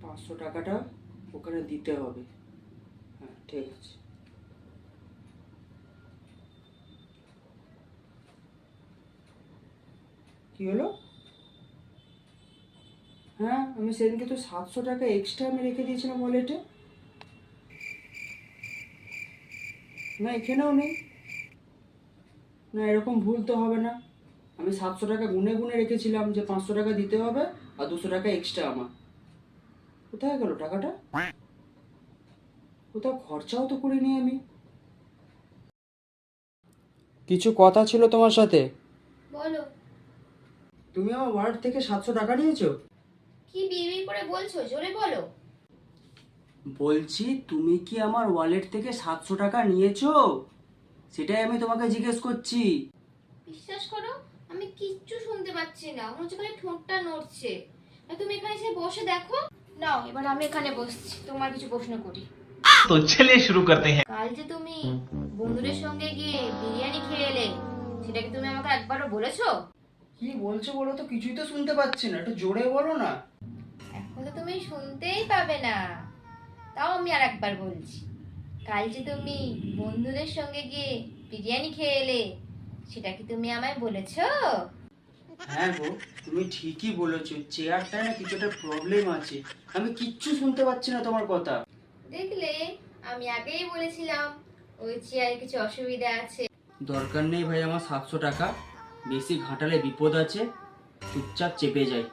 500 টাকাটা ওখানে দিতে হবে। হ্যাঁ ঠিক আছে। কি হলো? হ্যাঁ আমি সেদিনকে তো 700 টাকা এক্সট্রা আমি রেখে দিয়েছিলাম ওয়ালেটে। না এখানেও নেই। না এরকম ভুল তো হবে না। আমি 700 টাকা গুনে গুনে রেখেছিলাম যে 500 টাকা দিতে হবে আর 200 টাকা এক্সট্রা আমার। কোথায় গেল টাকাটা? কোথাও খরচাও তো করিনি আমি। কিছু কথা ছিল তোমার সাথে। বলো। তুমি আমার ওয়ালেট থেকে 700 টাকা নিয়েছো? কি বিড়বিড় করে বলছো, জোরে বলো। বলছি তুমি কি আমার ওয়ালেট থেকে 700 টাকা নিয়েছো? সেটাই আমি তোমাকে জিজ্ঞেস করছি। বিশ্বাস করো, আমি কিচ্ছু শুনতে পাচ্ছি না, মনে হচ্ছে খালি ঠোঁটটা নড়ছে। আর তুমি এখানে এসে বসে দেখো। নাও এবার আমি এখানে বসছি, তোমার কিছু প্রশ্ন করি। तो चलिए शुरू करते हैं। কাল যে তুমি বন্ধুদের সঙ্গে গিয়ে বিরিয়ানি খেয়ে এলে, সেটা কি তুমি আমাকে একবারও বলেছো? কি বলছো বলো তো, কিছুই তো শুনতে পাচ্ছি না, একটু জোরে বলো না। এখন তো তুমি শুনতেই পাবে না, তাও আমি আর একবার বলছি। কাল যে তুমি বন্ধুদের সঙ্গে গিয়ে বিরিয়ানি খেয়ে এলে, সেটা কি তুমি আমায় বলেছো? হ্যাঁ গো, তুমি ঠিকই বলেছো, চেয়ারটায় না কিছু একটা প্রবলেম আছে। আমি কিচ্ছু শুনতে পাচ্ছি না তোমার কথা। দেখলে, আমি আগেই বলেছিলাম ওই চেয়ারে কিছু অসুবিধা আছে। দরকার নেই ভাই আমার 700 টাকা, বেশি ঘাটালে বিপদ আছে, চুপচাপ চেপে যাই।